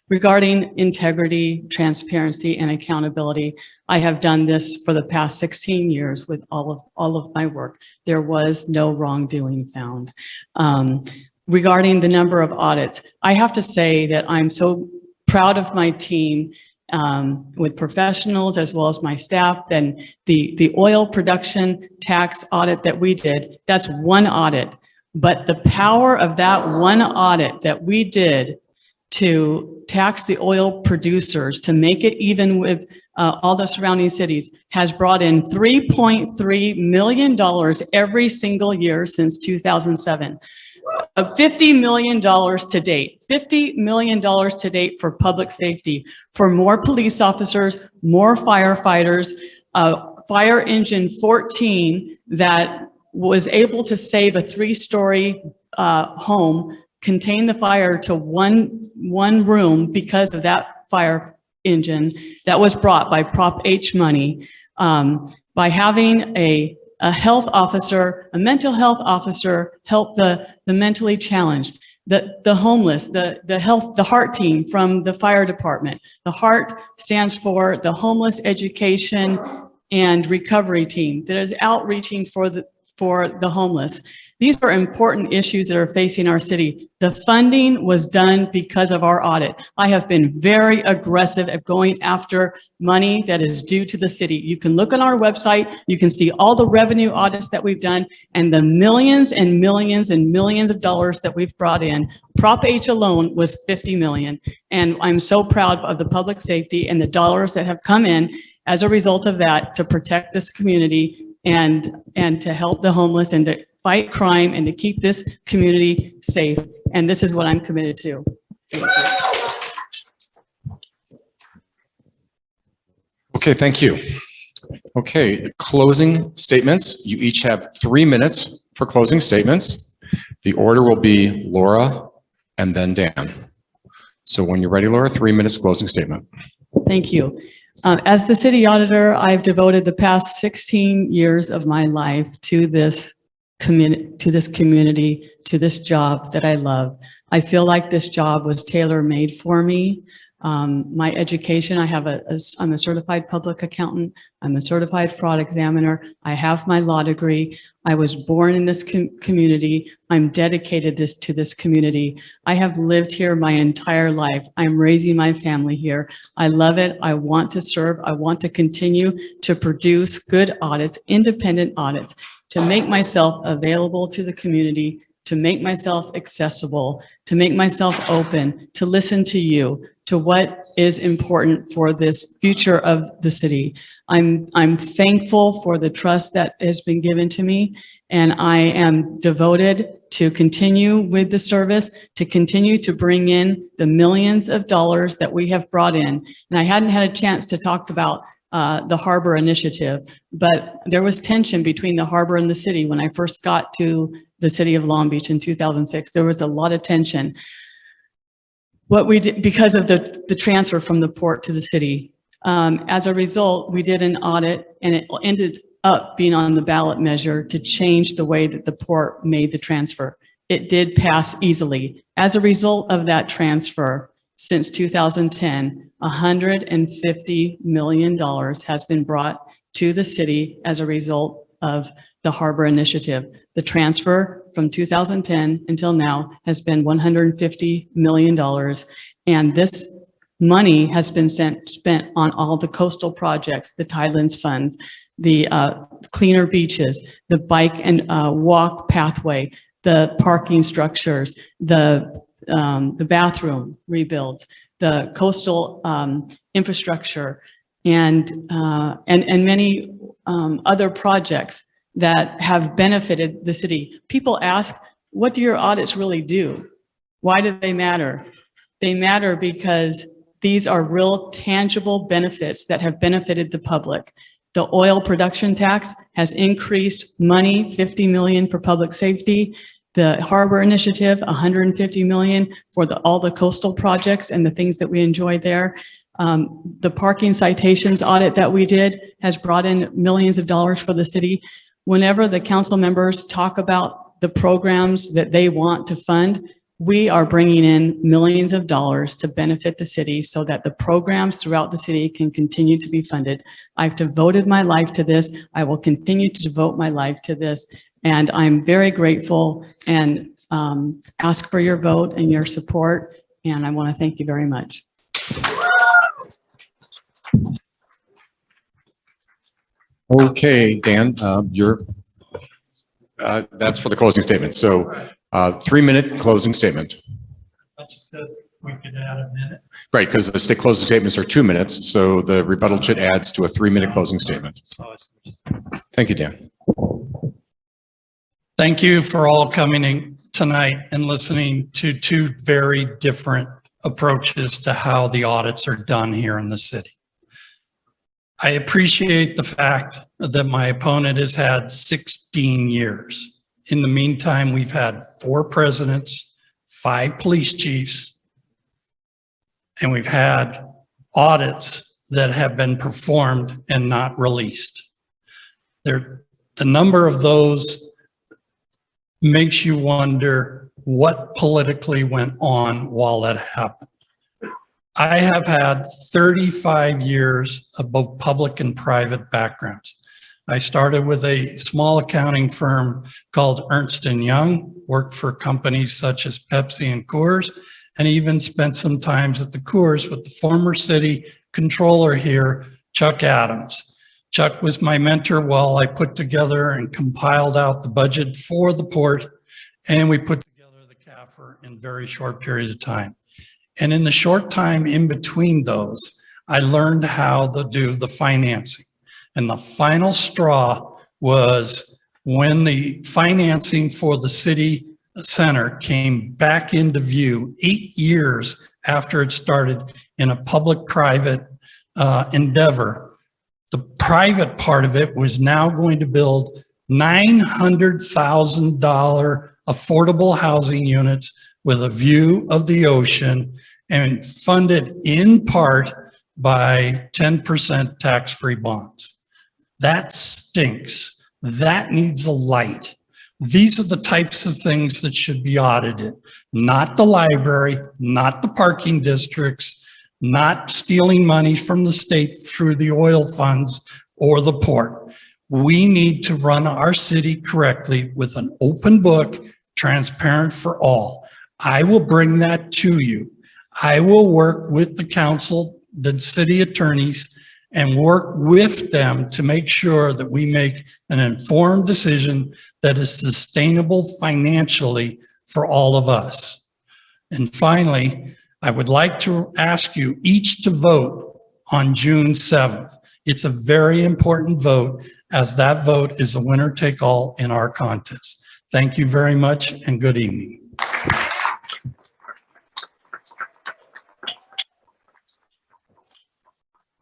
Regarding integrity, transparency, and accountability, I have done this for the past 16 years with all of my work. There was no wrongdoing found. Regarding the number of audits, I have to say that I'm so proud of my team with professionals as well as my staff. Then the oil production tax audit that we did, that's one audit. But the power of that one audit that we did to tax the oil producers, to make it even with all the surrounding cities, has brought in $3.3 million every single year since 2007. $50 million to date, $50 million to date for public safety, for more police officers, more firefighters, fire engine 14 that was able to save a 3-story home, contain the fire to one room because of that fire engine that was brought by Prop H money, by having a health officer, a mental health officer help the mentally challenged, the homeless, the HEART team from the fire department. The HEART stands for the Homeless Education and Recovery Team that is outreaching for the homeless. These are important issues that are facing our city. The funding was done because of our audit. I have been very aggressive at going after money that is due to the city. You can look on our website, you can see all the revenue audits that we've done and the millions and millions and millions of dollars that we've brought in. Prop H alone was 50 million. And I'm so proud of the public safety and the dollars that have come in as a result of that to protect this community and to help the homeless and to fight crime and to keep this community safe. And this is what I'm committed to. Thank you. Okay, thank you. Okay, closing statements. You each have 3 minutes for closing statements. The order will be Laura and then Dan. So when you're ready, Laura, 3 minutes closing statement. Thank you. As the city auditor, I've devoted the past 16 years of my life to this community, to this job that I love. I feel like this job was tailor-made for me. My education, I'm a certified public accountant. I'm a certified fraud examiner. I have my law degree. I was born in this community. I'm dedicated to this community. I have lived here my entire life. I'm raising my family here. I love it. I want to serve. I want to continue to produce good audits, independent audits, to make myself available to the community, to make myself accessible, to make myself open, to listen to you, to what is important for this future of the city. I'm thankful for the trust that has been given to me, and I am devoted to continue with the service, to continue to bring in the millions of dollars that we have brought in. And I hadn't had a chance to talk about the Harbor Initiative, but there was tension between the harbor and the city when I first got to the city of Long Beach in 2006. There was a lot of tension. What we did, because of the transfer from the port to the city, as a result, we did an audit, and it ended up being on the ballot measure to change the way that the port made the transfer. It did pass easily. As a result of that transfer, since 2010, $150 million has been brought to the city as a result of the Harbor Initiative. The transfer from 2010 until now has been $150 million. And this money has been spent on all the coastal projects, the Tidelands funds, the cleaner beaches, the bike and walk pathway, the parking structures, the bathroom rebuilds, the coastal infrastructure, and many other projects that have benefited the city. People ask, what do your audits really do? Why do they matter? They matter because these are real tangible benefits that have benefited the public. The oil production tax has increased money, 50 million for public safety. The Harbor Initiative, 150 million for all the coastal projects and the things that we enjoy there. The parking citations audit that we did has brought in millions of dollars for the city. Whenever the council members talk about the programs that they want to fund, We are bringing in millions of dollars to benefit the city so that the programs throughout the city can continue to be funded. I've devoted my life to this. I will continue to devote my life to this. And I'm very grateful and ask for your vote and your support. And I want to thank you very much. Okay, Dan, that's for the closing statement. So 3-minute closing statement. But you said we could add a minute. Right, because the state closing statements are 2 minutes, so the rebuttal should adds to a 3-minute closing statement. Thank you, Dan. Thank you for all coming in tonight and listening to two very different approaches to how the audits are done here in the city. I appreciate the fact that my opponent has had 16 years. In the meantime, we've had 4 presidents, 5 police chiefs, and we've had audits that have been performed and not released. The number of those makes you wonder what politically went on while that happened. I have had 35 years of both public and private backgrounds. I started with a small accounting firm called Ernst & Young, worked for companies such as Pepsi and Coors, and even spent some times at the Coors with the former city controller here, Chuck Adams. Chuck was my mentor while I put together and compiled out the budget for the port, and we put together the CAFR in a very short period of time. And in the short time in between those, I learned how to do the financing. And the final straw was when the financing for the city center came back into view 8 years after it started in a public-private endeavor. The private part of it was now going to build $900,000 affordable housing units with a view of the ocean and funded in part by 10% tax-free bonds. That stinks. That needs a light. These are the types of things that should be audited, not the library, not the parking districts, not stealing money from the state through the oil funds or the port. We need to run our city correctly with an open book, transparent for all. I will bring that to you. I will work with the council, the city attorneys, and work with them to make sure that we make an informed decision that is sustainable financially for all of us. And finally, I would like to ask you each to vote on June 7th. It's a very important vote, as that vote is a winner take all in our contest. Thank you very much and good evening.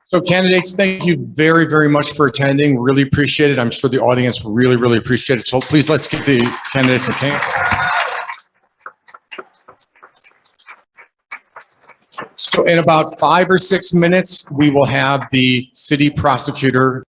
So candidates, thank you very, very much for attending. Really appreciate it. I'm sure the audience really, really appreciate it. So please let's give the candidates a hand. So in about 5 or 6 minutes, we will have the city prosecutor